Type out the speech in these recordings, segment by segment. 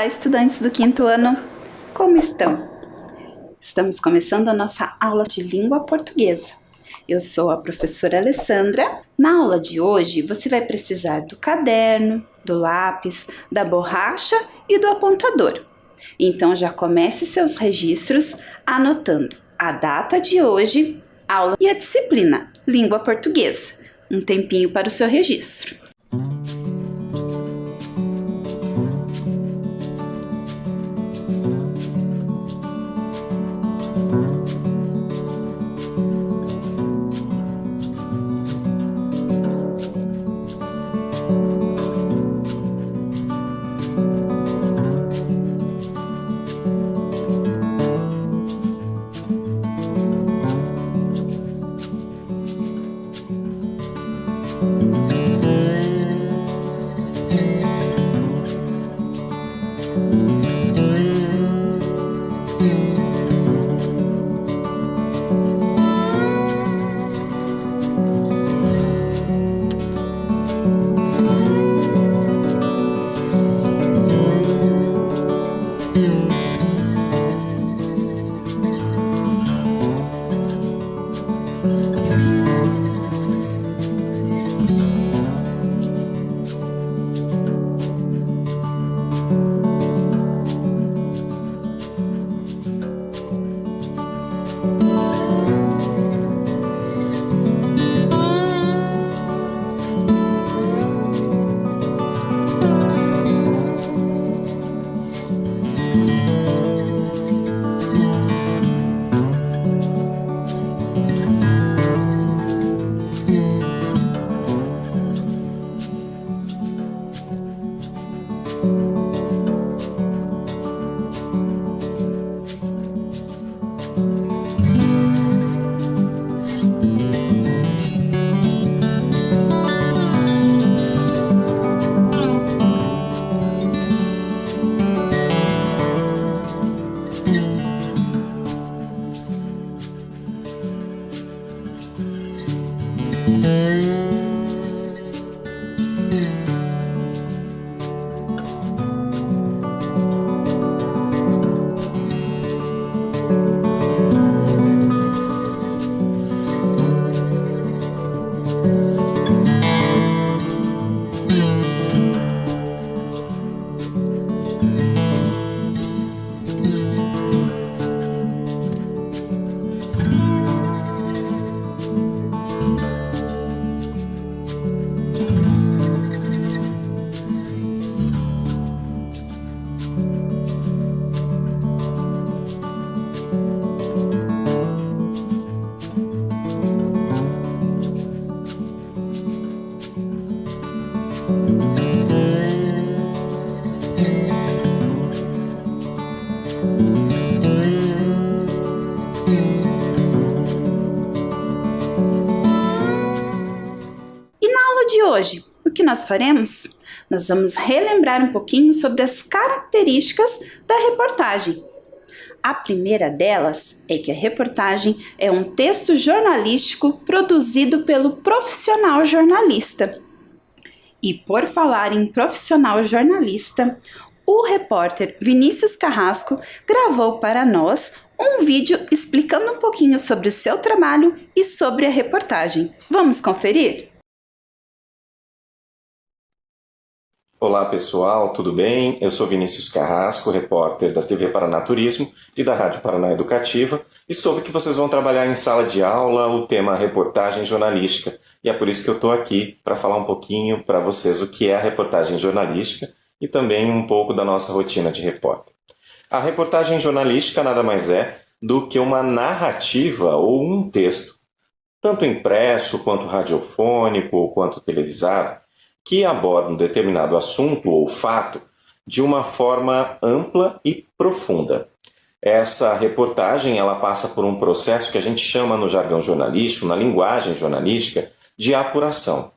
estudantes do quinto ano, como estão? Estamos começando a nossa aula de língua portuguesa. Eu sou a professora Alessandra. Na aula de hoje, você vai precisar do caderno, do lápis, da borracha e do apontador. Então já comece seus registros anotando a data de hoje, aula e a disciplina língua portuguesa. Um tempinho para o seu registro. De hoje, o que nós faremos? Nós vamos relembrar um pouquinho sobre as características da reportagem. A primeira delas é que a reportagem é um texto jornalístico produzido pelo profissional jornalista. E por falar em profissional jornalista, o repórter Vinícius Carrasco gravou para nós um vídeo explicando um pouquinho sobre o seu trabalho e sobre a reportagem. Vamos conferir? Olá pessoal, tudo bem? Eu sou Vinícius Carrasco, repórter da TV Paraná Turismo e da Rádio Paraná Educativa, e soube que vocês vão trabalhar em sala de aula o tema reportagem jornalística, e é por isso que eu estou aqui para falar um pouquinho para vocês o que é a reportagem jornalística e também um pouco da nossa rotina de repórter. A reportagem jornalística nada mais é do que uma narrativa ou um texto, tanto impresso quanto radiofônico quanto televisado, que aborda um determinado assunto ou fato de uma forma ampla e profunda. Essa reportagem ela passa por um processo que a gente chama no jargão jornalístico, na linguagem jornalística, de apuração.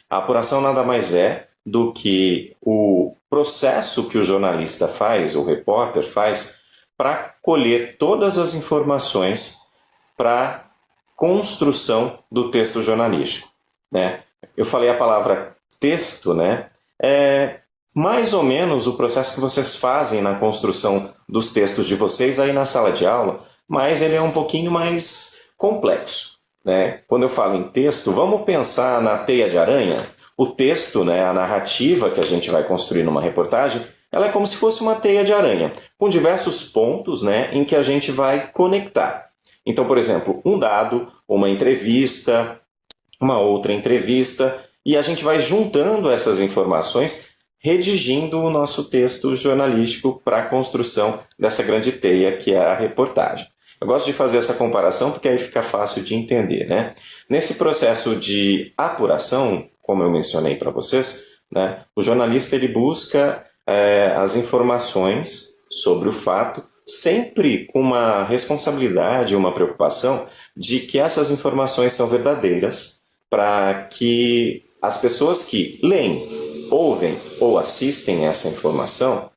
A apuração nada mais é do que o processo que o jornalista faz, o repórter faz, para colher todas as informações para a construção do texto jornalístico, né? Eu falei a palavra texto, né? mais ou menos o processo que vocês fazem na construção dos textos de vocês aí na sala de aula, mas ele é um pouquinho mais complexo, né? Quando eu falo em texto, vamos pensar na teia de aranha. O texto, né, a narrativa que a gente vai construir numa reportagem, ela é como se fosse uma teia de aranha, com diversos pontos, né, em que a gente vai conectar. Então, por exemplo, um dado, uma entrevista, uma outra entrevista, e a gente vai juntando essas informações, redigindo o nosso texto jornalístico para a construção dessa grande teia que é a reportagem. Eu gosto de fazer essa comparação porque aí fica fácil de entender, né? Nesse processo de apuração, como eu mencionei para vocês, né, o jornalista ele busca as informações sobre o fato, sempre com uma responsabilidade, uma preocupação de que essas informações são verdadeiras, para que as pessoas que leem, ouvem ou assistem essa informação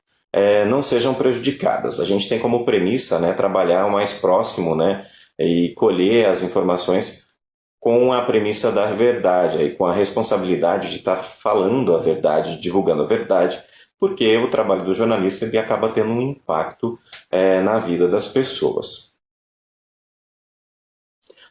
não sejam prejudicadas. A gente tem como premissa, né, trabalhar o mais próximo, né, e colher as informações com a premissa da verdade, aí, com a responsabilidade de estar falando a verdade, divulgando a verdade, porque o trabalho do jornalista ele acaba tendo um impacto na vida das pessoas.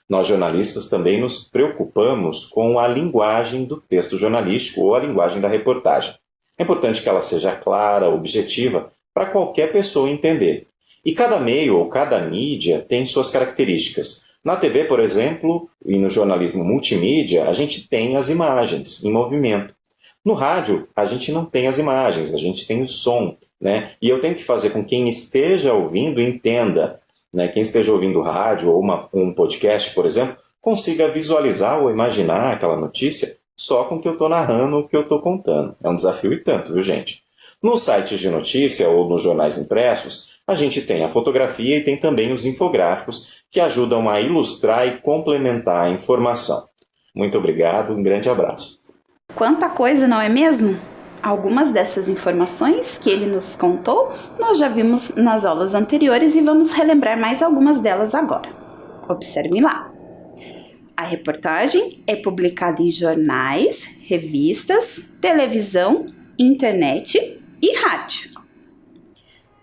Nós jornalistas também nos preocupamos com a linguagem do texto jornalístico ou a linguagem da reportagem. É importante que ela seja clara, objetiva, para qualquer pessoa entender. E cada meio ou cada mídia tem suas características. Na TV, por exemplo, e no jornalismo multimídia, a gente tem as imagens em movimento. No rádio, a gente não tem as imagens, a gente tem o som, né? E eu tenho que fazer com que quem esteja ouvindo entenda, né? Quem esteja ouvindo rádio ou um podcast, por exemplo, consiga visualizar ou imaginar aquela notícia só com o que eu estou narrando, o que eu estou contando. É um desafio e tanto, viu, gente? Nos sites de notícia ou nos jornais impressos, a gente tem a fotografia e tem também os infográficos que ajudam a ilustrar e complementar a informação. Muito obrigado, um grande abraço. Quanta coisa, não é mesmo? Algumas dessas informações que ele nos contou, nós já vimos nas aulas anteriores e vamos relembrar mais algumas delas agora. Observem lá. A reportagem é publicada em jornais, revistas, televisão, internet e rádio.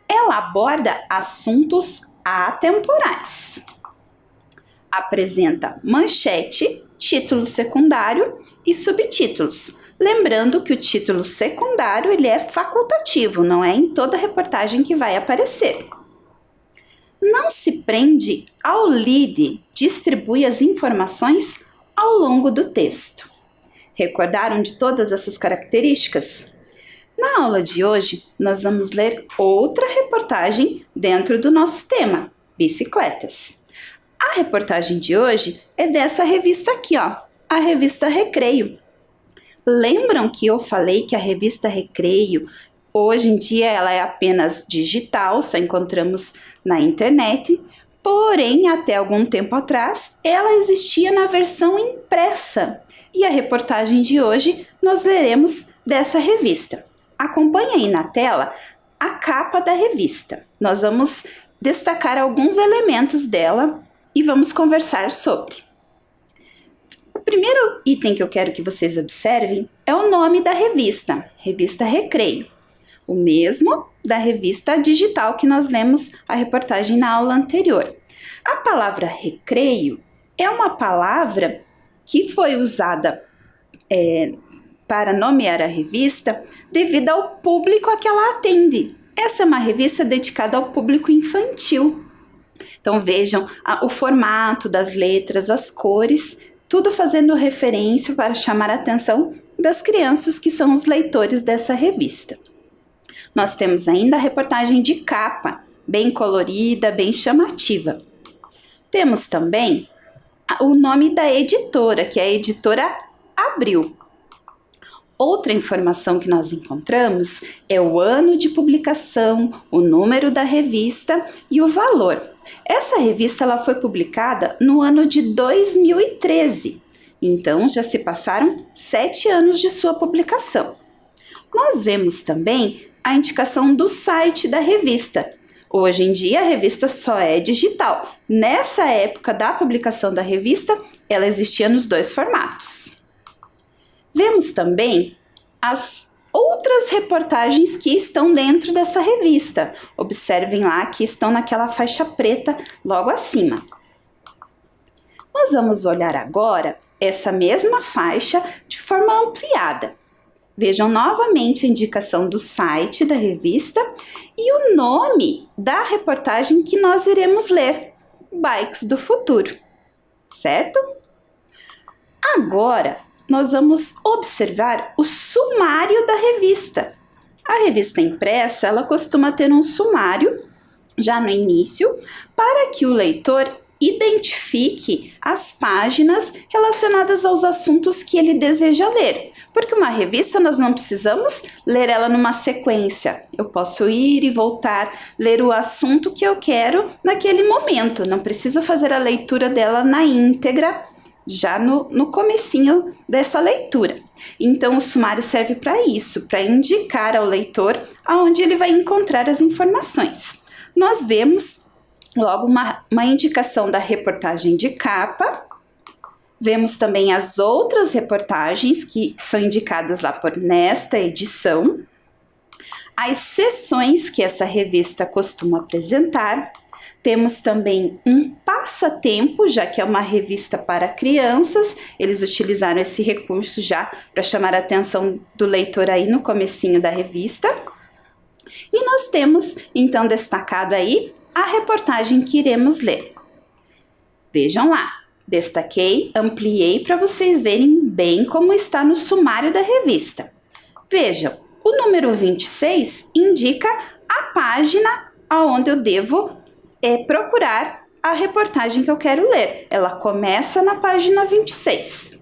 Ela aborda assuntos atemporais. Apresenta manchete, título secundário e subtítulos. Lembrando que o título secundário ele é facultativo, não é em toda reportagem que vai aparecer. Não se prende ao lead, distribui as informações ao longo do texto. Recordaram de todas essas características? Na aula de hoje, nós vamos ler outra reportagem dentro do nosso tema, bicicletas. A reportagem de hoje é dessa revista aqui, ó, a revista Recreio. Lembram que eu falei que a revista Recreio, hoje em dia ela é apenas digital, só encontramos na internet, porém, até algum tempo atrás, ela existia na versão impressa. E a reportagem de hoje nós leremos dessa revista. Acompanhe aí na tela a capa da revista. Nós vamos destacar alguns elementos dela e vamos conversar sobre. O primeiro item que eu quero que vocês observem é o nome da revista, Revista Recreio. O mesmo da revista digital que nós lemos a reportagem na aula anterior. A palavra recreio é uma palavra que foi usada para nomear a revista devido ao público a que ela atende. Essa é uma revista dedicada ao público infantil. Então vejam o formato das letras, as cores, tudo fazendo referência para chamar a atenção das crianças que são os leitores dessa revista. Nós temos ainda a reportagem de capa, bem colorida, bem chamativa. Temos também o nome da editora, que é a editora Abril. Outra informação que nós encontramos é o ano de publicação, o número da revista e o valor. Essa revista ela foi publicada no ano de 2013, então já se passaram 7 anos de sua publicação. Nós vemos também a indicação do site da revista. Hoje em dia a revista só é digital. Nessa época da publicação da revista, ela existia nos 2 formatos. Vemos também as outras outras reportagens que estão dentro dessa revista. Observem lá que estão naquela faixa preta logo acima. Nós vamos olhar agora essa mesma faixa de forma ampliada. Vejam novamente a indicação do site da revista e o nome da reportagem que nós iremos ler, Bikes do Futuro, certo? Agora, nós vamos observar o sumário da revista. A revista impressa, ela costuma ter um sumário já no início, para que o leitor identifique as páginas relacionadas aos assuntos que ele deseja ler. Porque uma revista nós não precisamos ler ela numa sequência. Eu posso ir e voltar, ler o assunto que eu quero naquele momento. Não preciso fazer a leitura dela na íntegra, já no comecinho dessa leitura. Então, o sumário serve para isso, para indicar ao leitor aonde ele vai encontrar as informações. Nós vemos logo uma indicação da reportagem de capa. Vemos também as outras reportagens que são indicadas lá por nesta edição. As seções que essa revista costuma apresentar. Temos também um passatempo, já que é uma revista para crianças. Eles utilizaram esse recurso já para chamar a atenção do leitor aí no comecinho da revista. E nós temos, então, destacado aí a reportagem que iremos ler. Vejam lá, destaquei, ampliei para vocês verem bem como está no sumário da revista. Vejam, o número 26 indica a página aonde eu devo procurar a reportagem que eu quero ler. Ela começa na página 26.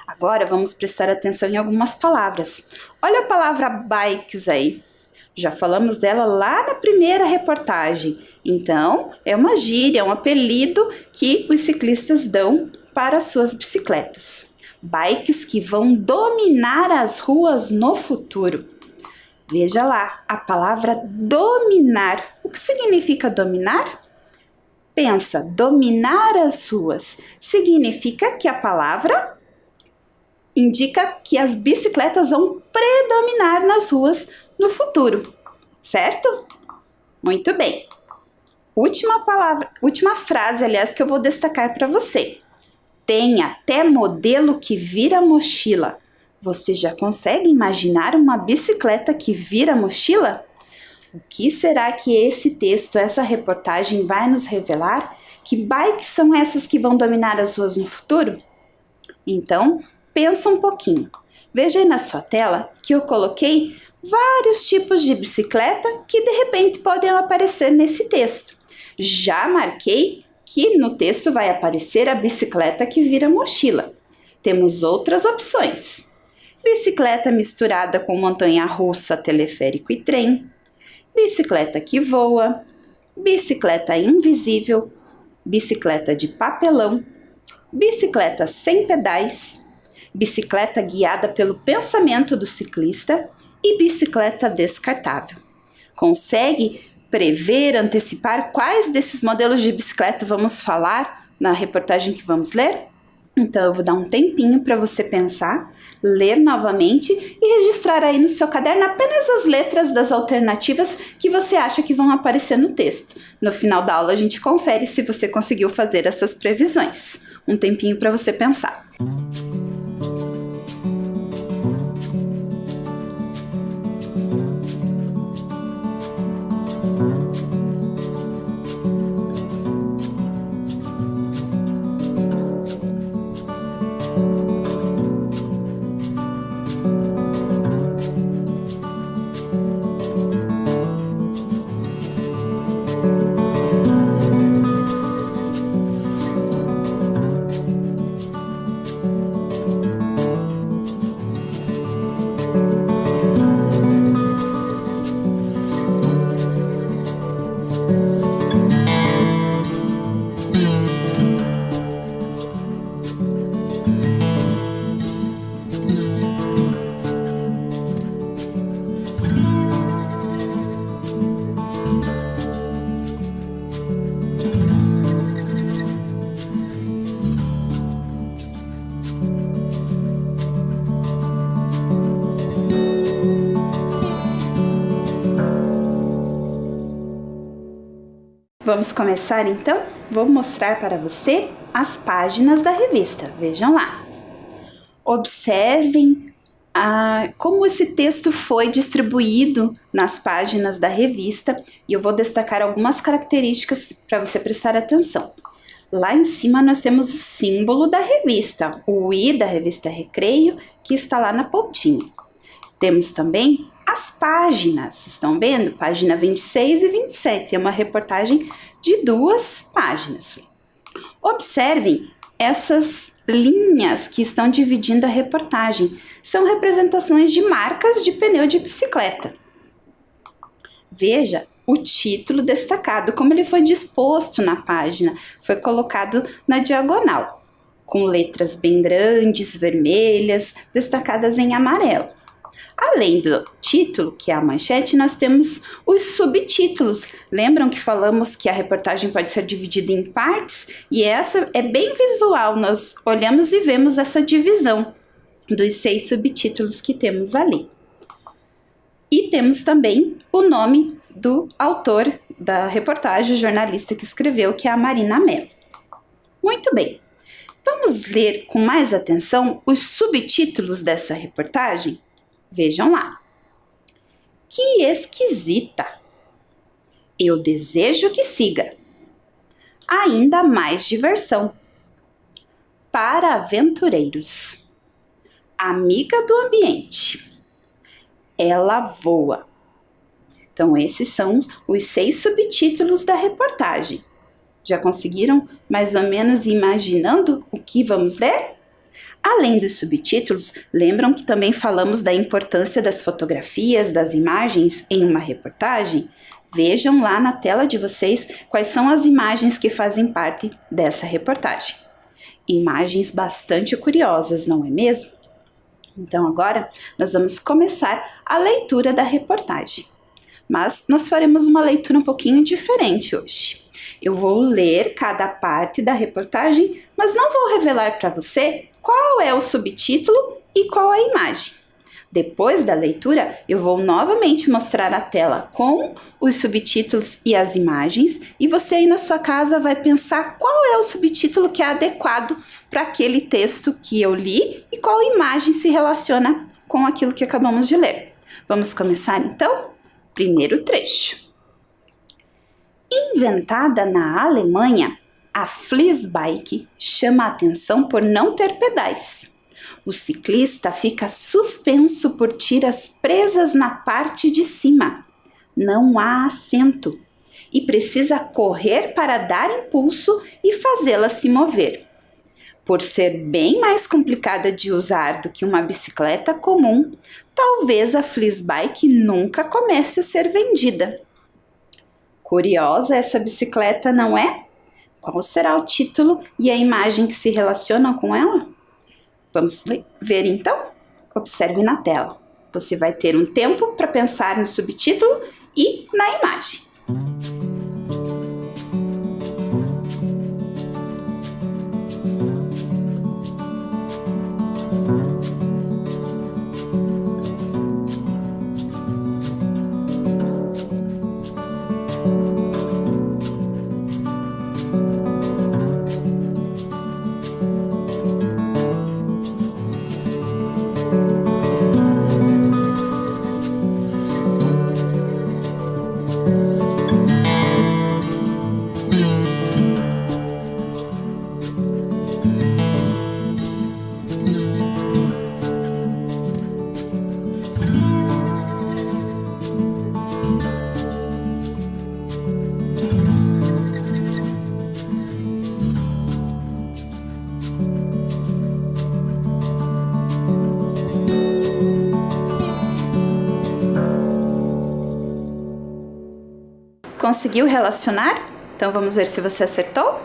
Agora vamos prestar atenção em algumas palavras. Olha a palavra bikes aí. Já falamos dela lá na primeira reportagem. Então, é uma gíria, um apelido que os ciclistas dão para as suas bicicletas. Bikes que vão dominar as ruas no futuro. Veja lá, a palavra dominar. O que significa dominar? Pensa, dominar as ruas. Significa que a palavra indica que as bicicletas vão predominar nas ruas no futuro, certo? Muito bem. Última frase, aliás, que eu vou destacar para você. Tem até modelo que vira mochila. Você já consegue imaginar uma bicicleta que vira mochila? O que será que esse texto, essa reportagem vai nos revelar? Que bikes são essas que vão dominar as ruas no futuro? Então, pensa um pouquinho. Veja aí na sua tela que eu coloquei vários tipos de bicicleta que de repente podem aparecer nesse texto. Já marquei que no texto vai aparecer a bicicleta que vira mochila. Temos outras opções. Bicicleta misturada com montanha-russa, teleférico e trem. Bicicleta que voa. Bicicleta invisível. Bicicleta de papelão. Bicicleta sem pedais. Bicicleta guiada pelo pensamento do ciclista e bicicleta descartável. Consegue prever, antecipar quais desses modelos de bicicleta vamos falar na reportagem que vamos ler? Então, eu vou dar um tempinho para você pensar, ler novamente e registrar aí no seu caderno apenas as letras das alternativas que você acha que vão aparecer no texto. No final da aula, a gente confere se você conseguiu fazer essas previsões. Um tempinho para você pensar. Vamos começar então? Vou mostrar para você as páginas da revista. Vejam lá. Observem como esse texto foi distribuído nas páginas da revista e eu vou destacar algumas características para você prestar atenção. Lá em cima nós temos o símbolo da revista, o I da revista Recreio, que está lá na pontinha. Temos também as páginas, estão vendo? Página 26 e 27, é uma reportagem de 2 páginas. Observem essas linhas que estão dividindo a reportagem, são representações de marcas de pneu de bicicleta. Veja o título destacado, como ele foi disposto na página, foi colocado na diagonal, com letras bem grandes, vermelhas, destacadas em amarelo. Além do título, que é a manchete, nós temos os subtítulos. Lembram que falamos que a reportagem pode ser dividida em partes? E essa é bem visual, nós olhamos e vemos essa divisão dos 6 subtítulos que temos ali. E temos também o nome do autor da reportagem, o jornalista que escreveu, que é a Marina Mello. Muito bem, vamos ler com mais atenção os subtítulos dessa reportagem? Vejam lá. Que esquisita! Eu desejo que siga. Ainda mais diversão. Para aventureiros. Amiga do ambiente. Ela voa. Então, esses são os 6 subtítulos da reportagem. Já conseguiram mais ou menos imaginando o que vamos ler? Além dos subtítulos, lembram que também falamos da importância das fotografias, das imagens em uma reportagem? Vejam lá na tela de vocês quais são as imagens que fazem parte dessa reportagem. Imagens bastante curiosas, não é mesmo? Então agora nós vamos começar a leitura da reportagem. Mas nós faremos uma leitura um pouquinho diferente hoje. Eu vou ler cada parte da reportagem, mas não vou revelar para você qual é o subtítulo e qual é a imagem. Depois da leitura, eu vou novamente mostrar a tela com os subtítulos e as imagens e você aí na sua casa vai pensar qual é o subtítulo que é adequado para aquele texto que eu li e qual imagem se relaciona com aquilo que acabamos de ler. Vamos começar então? Primeiro trecho. Inventada na Alemanha, a Flissbike chama a atenção por não ter pedais. O ciclista fica suspenso por tiras presas na parte de cima. Não há assento e precisa correr para dar impulso e fazê-la se mover. Por ser bem mais complicada de usar do que uma bicicleta comum, talvez a Flissbike nunca comece a ser vendida. Curiosa essa bicicleta, não é? Qual será o título e a imagem que se relacionam com ela? Vamos ver então? Observe na tela. Você vai ter um tempo para pensar no subtítulo e na imagem. Conseguiu relacionar? Então vamos ver se você acertou?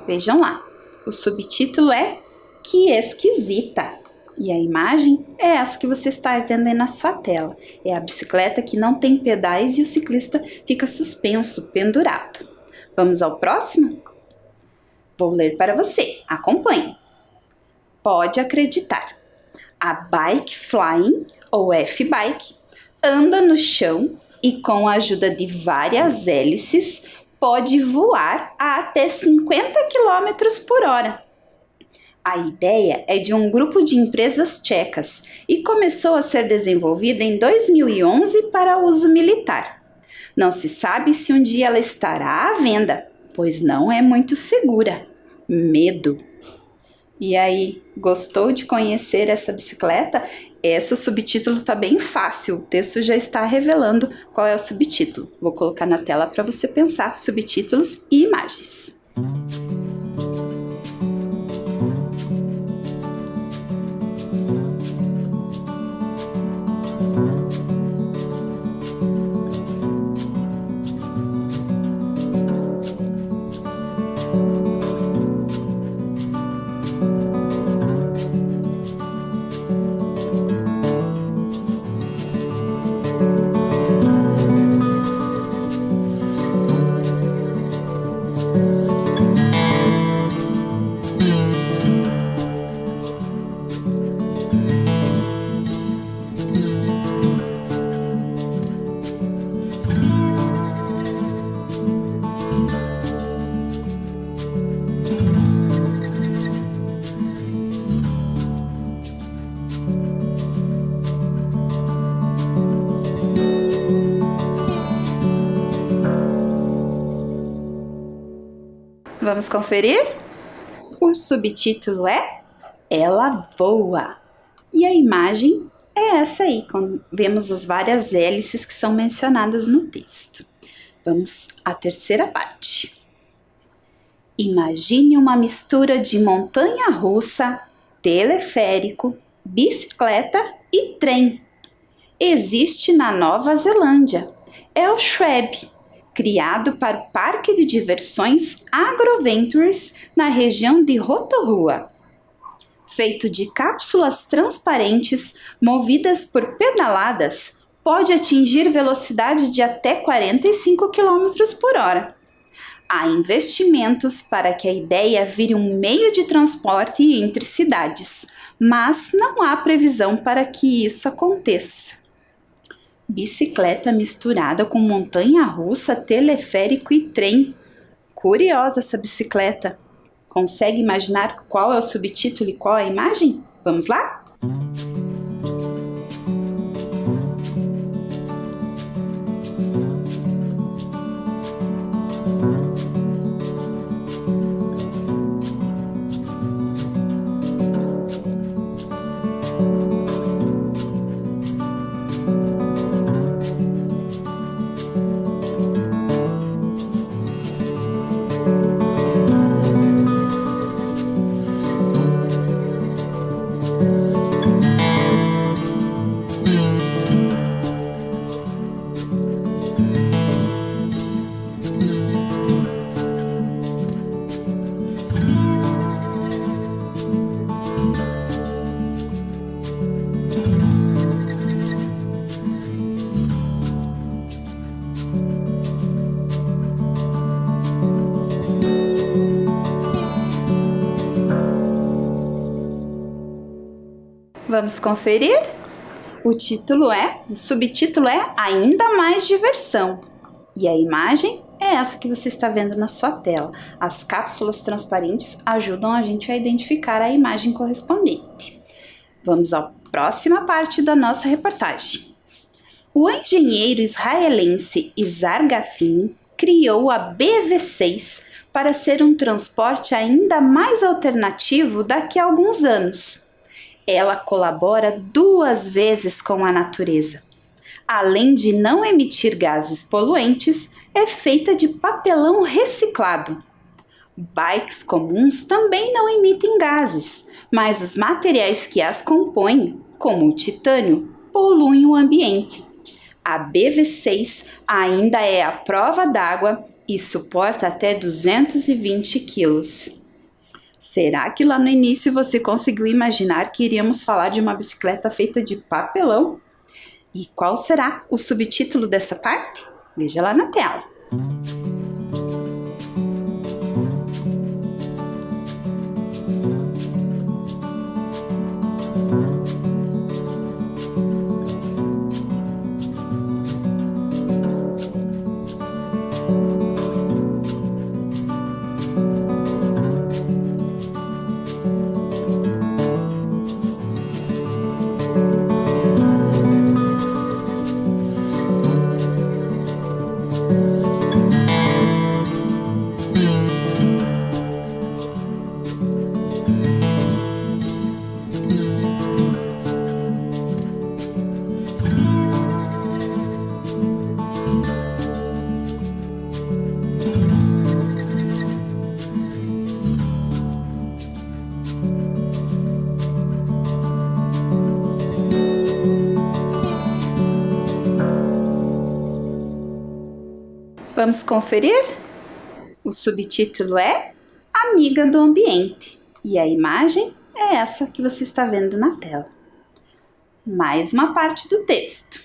Vejam lá. O subtítulo é Que esquisita! E a imagem é essa que você está vendo aí na sua tela. É a bicicleta que não tem pedais e o ciclista fica suspenso, pendurado. Vamos ao próximo? Vou ler para você. Acompanhe. Pode acreditar. A Bike Flying, ou F-Bike, anda no chão e com a ajuda de várias hélices pode voar a até 50 km por hora. A ideia é de um grupo de empresas tchecas e começou a ser desenvolvida em 2011 para uso militar. Não se sabe se um dia ela estará à venda, pois não é muito segura. Medo! E aí, gostou de conhecer essa bicicleta? Esse subtítulo está bem fácil, o texto já está revelando qual é o subtítulo. Vou colocar na tela para você pensar subtítulos e imagens. Vamos conferir? O subtítulo é Ela Voa. E a imagem é essa aí, quando vemos as várias hélices que são mencionadas no texto. Vamos à terceira parte. Imagine uma mistura de montanha-russa, teleférico, bicicleta e trem. Existe na Nova Zelândia. É o Schweb, criado para o Parque de Diversões AgroVentures na região de Rotorua. Feito de cápsulas transparentes movidas por pedaladas, pode atingir velocidade de até 45 km por hora. Há investimentos para que a ideia vire um meio de transporte entre cidades, mas não há previsão para que isso aconteça. Bicicleta misturada com montanha-russa, teleférico e trem. Curiosa essa bicicleta. Consegue imaginar qual é o subtítulo e qual é a imagem? Vamos lá? Vamos conferir? O subtítulo é Ainda Mais Diversão. E a imagem é essa que você está vendo na sua tela. As cápsulas transparentes ajudam a gente a identificar a imagem correspondente. Vamos à próxima parte da nossa reportagem. O engenheiro israelense Izar Gafin criou a BV6 para ser um transporte ainda mais alternativo daqui a alguns anos. Ela colabora 2 vezes com a natureza. Além de não emitir gases poluentes, é feita de papelão reciclado. Bikes comuns também não emitem gases, mas os materiais que as compõem, como o titânio, poluem o ambiente. A BV6 ainda é à prova d'água e suporta até 220 quilos. Será que lá no início você conseguiu imaginar que iríamos falar de uma bicicleta feita de papelão? E qual será o subtítulo dessa parte? Veja lá na tela. Vamos conferir? O subtítulo é Amiga do Ambiente e a imagem é essa que você está vendo na tela. Mais uma parte do texto.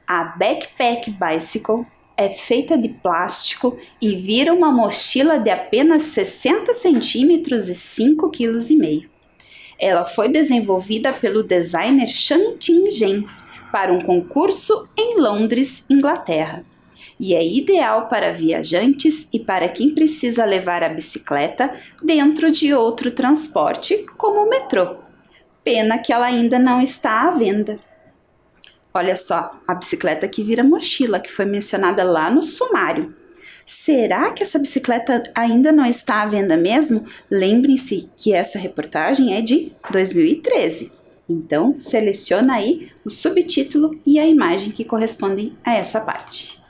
A Backpack Bicycle é feita de plástico e vira uma mochila de apenas 60 centímetros e 5,5 kg. Ela foi desenvolvida pelo designer Shan-Ting Zhen para um concurso em Londres, Inglaterra. E é ideal para viajantes e para quem precisa levar a bicicleta dentro de outro transporte, como o metrô. Pena que ela ainda não está à venda. Olha só, a bicicleta que vira mochila, que foi mencionada lá no sumário. Será que essa bicicleta ainda não está à venda mesmo? Lembrem-se que essa reportagem é de 2013. Então, seleciona aí o subtítulo e a imagem que correspondem a essa parte.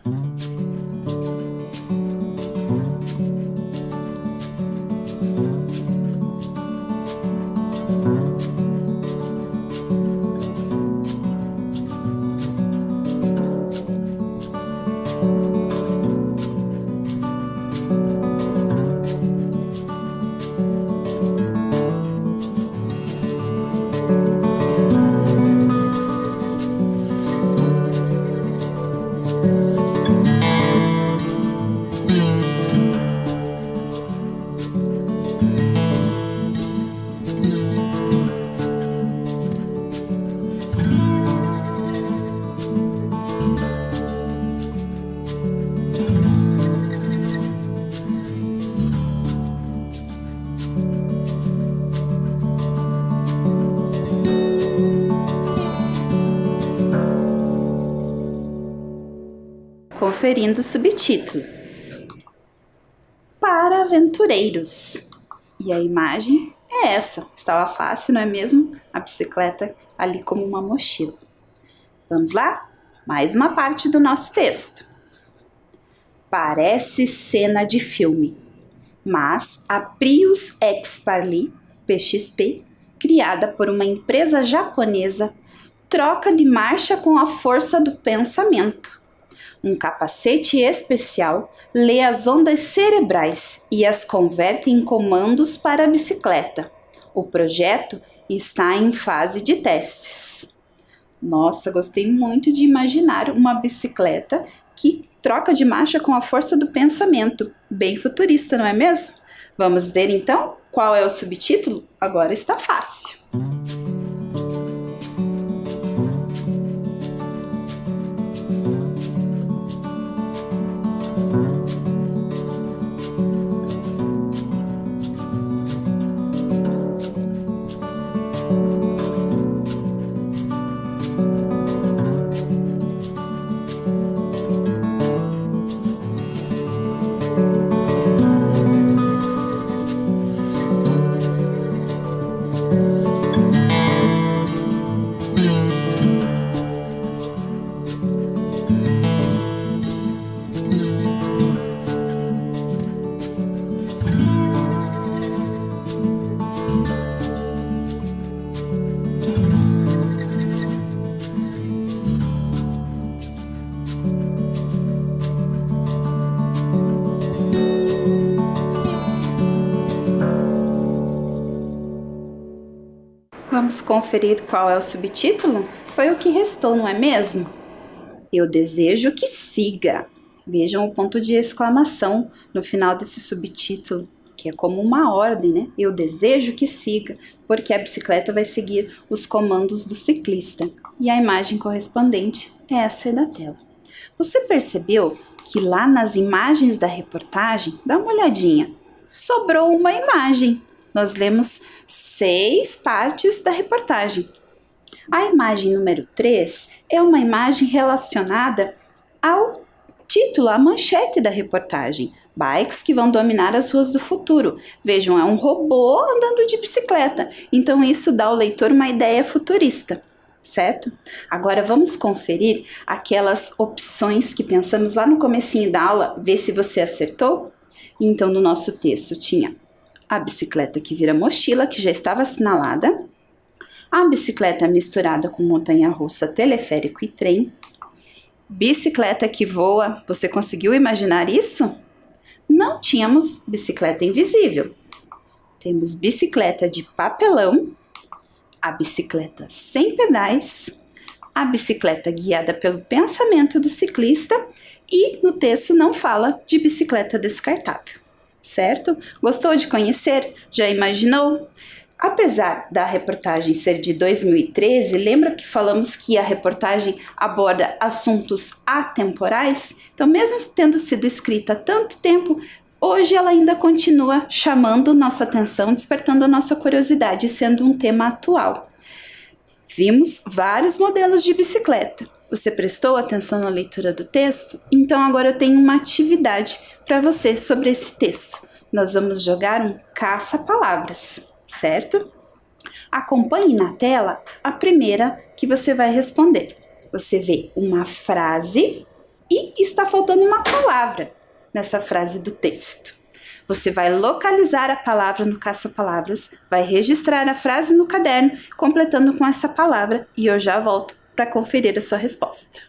Conferindo o subtítulo. Para aventureiros. E a imagem é essa. Estava fácil, não é mesmo? A bicicleta ali como uma mochila. Vamos lá? Mais uma parte do nosso texto. Parece cena de filme, mas a Prius X Parly PXP, criada por uma empresa japonesa, troca de marcha com a força do pensamento. Um capacete especial lê as ondas cerebrais e as converte em comandos para a bicicleta. O projeto está em fase de testes. Nossa, gostei muito de imaginar uma bicicleta que troca de marcha com a força do pensamento. Bem futurista, não é mesmo? Vamos ver então qual é o subtítulo? Agora está fácil. Vamos conferir qual é o subtítulo? Foi o que restou, não é mesmo? Eu desejo que siga. Vejam o ponto de exclamação no final desse subtítulo, que é como uma ordem, né? Eu desejo que siga, porque a bicicleta vai seguir os comandos do ciclista. E a imagem correspondente é essa aí da tela. Você percebeu que lá nas imagens da reportagem, dá uma olhadinha, sobrou uma imagem. Nós lemos 6 partes da reportagem. A imagem número 3 é uma imagem relacionada ao título, à manchete da reportagem. Bikes que vão dominar as ruas do futuro. Vejam, é um robô andando de bicicleta. Então isso dá ao leitor uma ideia futurista, certo? Agora vamos conferir aquelas opções que pensamos lá no comecinho da aula, ver se você acertou? Então no nosso texto tinha a bicicleta que vira mochila, que já estava assinalada, a bicicleta misturada com montanha-russa, teleférico e trem, Bicicleta que voa, você conseguiu imaginar isso? Não tínhamos bicicleta invisível. Temos bicicleta de papelão, a bicicleta sem pedais, a bicicleta guiada pelo pensamento do ciclista e no texto não fala de bicicleta descartável, certo? Gostou de conhecer? Já imaginou? Apesar da reportagem ser de 2013, lembra que falamos que a reportagem aborda assuntos atemporais? Então, mesmo tendo sido escrita há tanto tempo, hoje ela ainda continua chamando nossa atenção, despertando a nossa curiosidade, sendo um tema atual. Vimos vários modelos de bicicleta. Você prestou atenção na leitura do texto? Então agora eu tenho uma atividade para você sobre esse texto. Nós vamos jogar um caça-palavras, certo? Acompanhe na tela a primeira que você vai responder. Você vê uma frase e está faltando uma palavra nessa frase do texto. Você vai localizar a palavra no caça-palavras, vai registrar a frase no caderno, completando com essa palavra e eu já volto para conferir a sua resposta.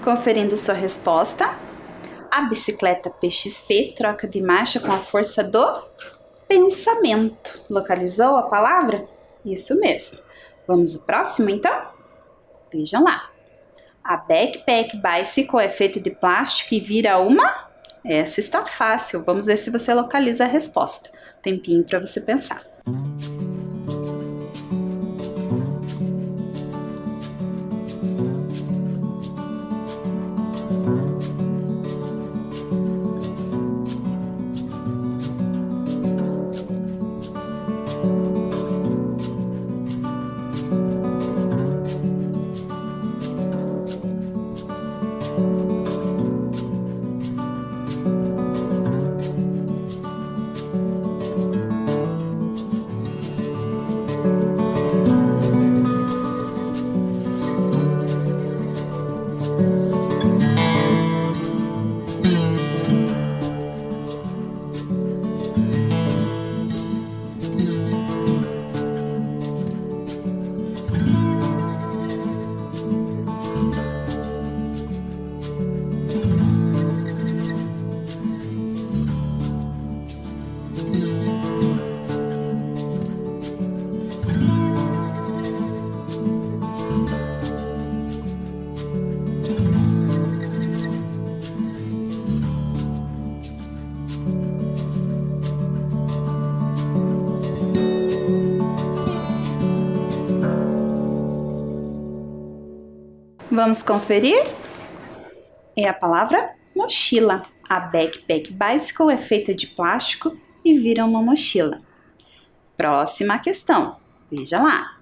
Conferindo sua resposta, a bicicleta PXP troca de marcha com a força do pensamento. Localizou a palavra? Isso mesmo. Vamos ao próximo, então? Vejam lá. A Backpack Bicycle é feita de plástico e vira uma? Essa está fácil. Vamos ver se você localiza a resposta. Tempinho para você pensar. Vamos conferir? É a palavra mochila. A Backpack Bicycle é feita de plástico e vira uma mochila. Próxima questão. Veja lá.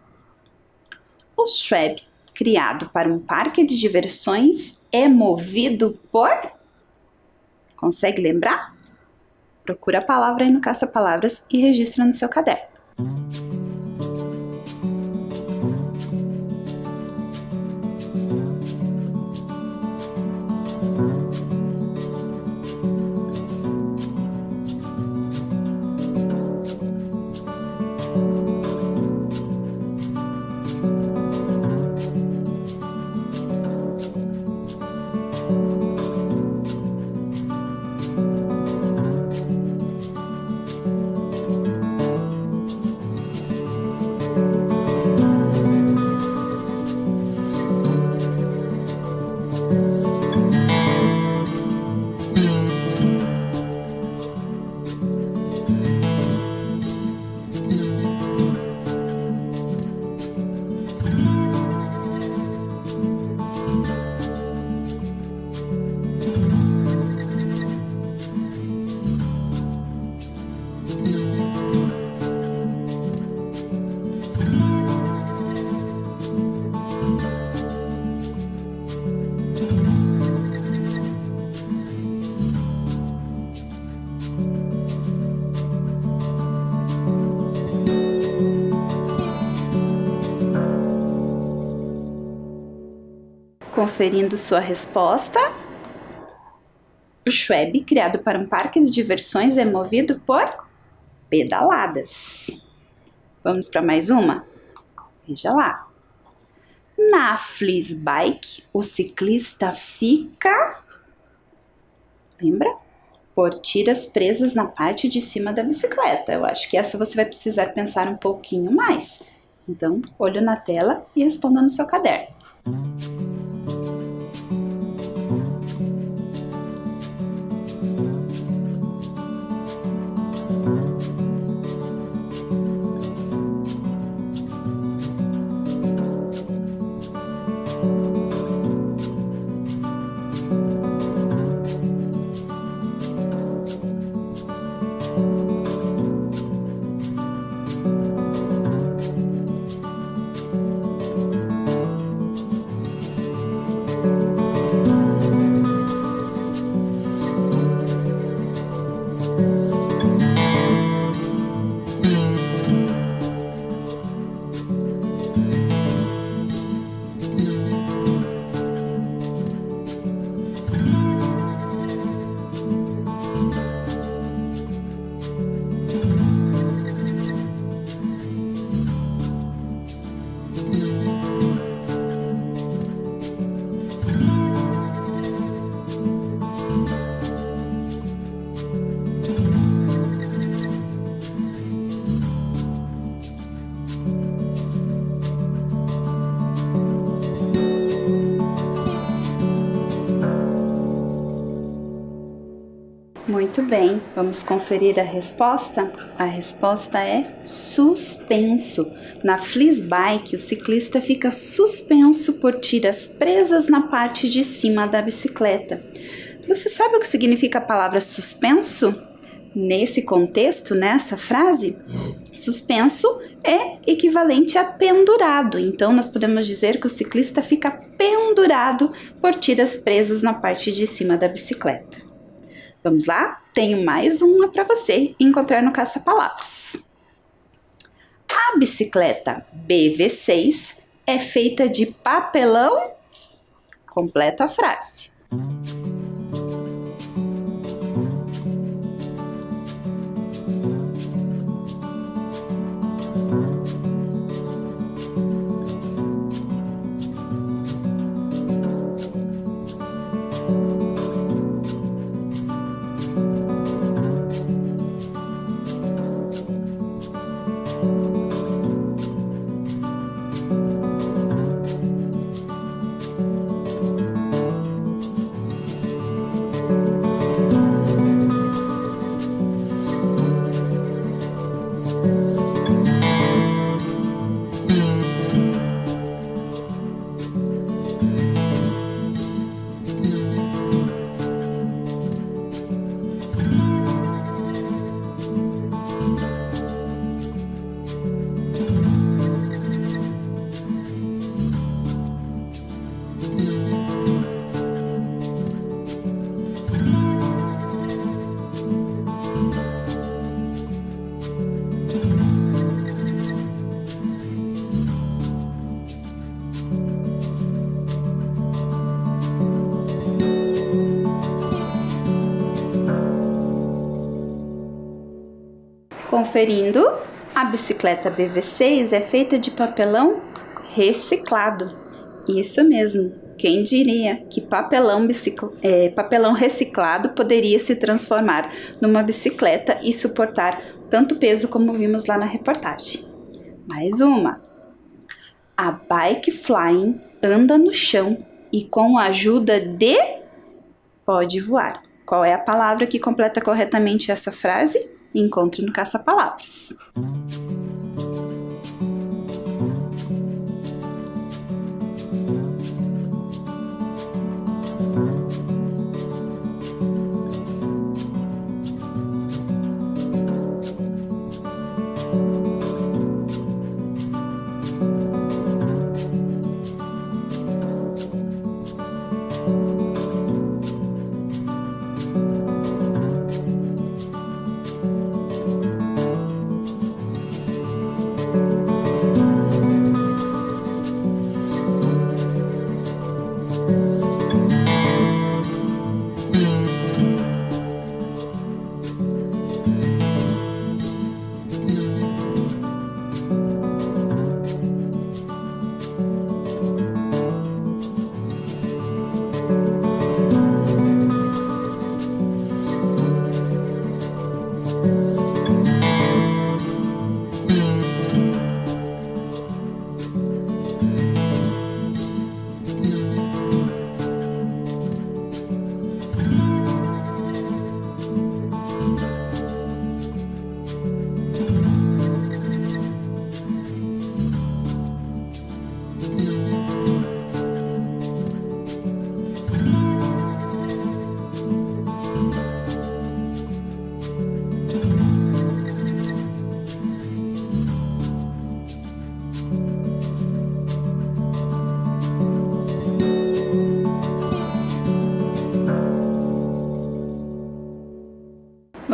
O Schweb, criado para um parque de diversões, é movido por... Consegue lembrar? Procura a palavra aí no caça-palavras e registra no seu caderno. Conferindo sua resposta. O Schweb, criado para um parque de diversões, é movido por pedaladas. Vamos para mais uma? Veja lá. Na Flissbike, o ciclista fica... Lembra? Por tiras presas na parte de cima da bicicleta. Eu acho que essa você vai precisar pensar um pouquinho mais. Então, olho na tela e responda no seu caderno. Muito bem, vamos conferir a resposta? A resposta é suspenso. Na Flissbike, o ciclista fica suspenso por tiras presas na parte de cima da bicicleta. Você sabe o que significa a palavra suspenso? Nesse contexto, nessa frase, suspenso é equivalente a pendurado. Então, nós podemos dizer que o ciclista fica pendurado por tiras presas na parte de cima da bicicleta. Vamos lá? Tenho mais uma para você encontrar no caça-palavras. A bicicleta BV6 é feita de papelão? Completa a frase. Conferindo, a bicicleta BV6 é feita de papelão reciclado. Isso mesmo, quem diria que papelão reciclado poderia se transformar numa bicicleta e suportar tanto peso como vimos lá na reportagem. Mais uma. A bike flying anda no chão e com a ajuda de pode voar. Qual é a palavra que completa corretamente essa frase? Encontre no caça-palavras.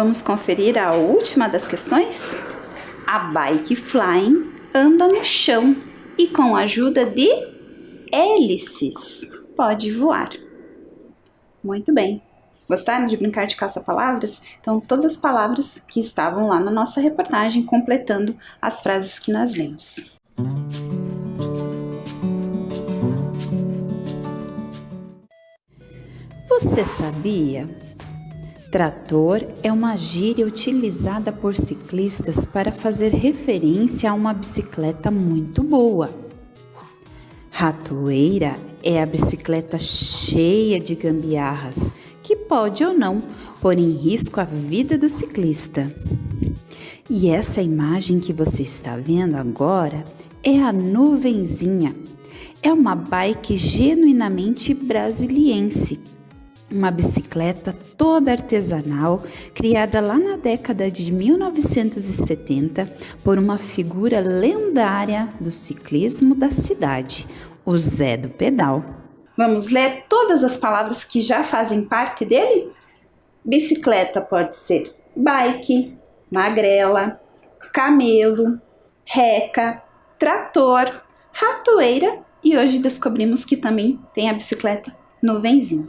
Vamos conferir a última das questões? A bike flying anda no chão e com a ajuda de hélices pode voar. Muito bem. Gostaram de brincar de caça-palavras? Então, todas as palavras que estavam lá na nossa reportagem, completando as frases que nós lemos. Você sabia? Trator é uma gíria utilizada por ciclistas para fazer referência a uma bicicleta muito boa. Ratoeira é a bicicleta cheia de gambiarras, que pode ou não pôr em risco a vida do ciclista. E essa imagem que você está vendo agora é a Nuvenzinha. É uma bike genuinamente brasiliense. Uma bicicleta toda artesanal, criada lá na década de 1970 por uma figura lendária do ciclismo da cidade, o Zé do Pedal. Vamos ler todas as palavras que já fazem parte dele? Bicicleta pode ser bike, magrela, camelo, reca, trator, ratoeira e hoje descobrimos que também tem a bicicleta Nuvenzinha.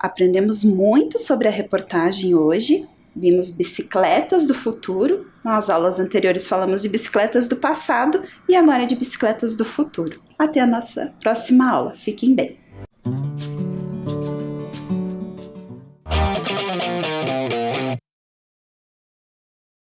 Aprendemos muito sobre a reportagem hoje, vimos bicicletas do futuro, nas aulas anteriores falamos de bicicletas do passado e agora de bicicletas do futuro. Até a nossa próxima aula, fiquem bem!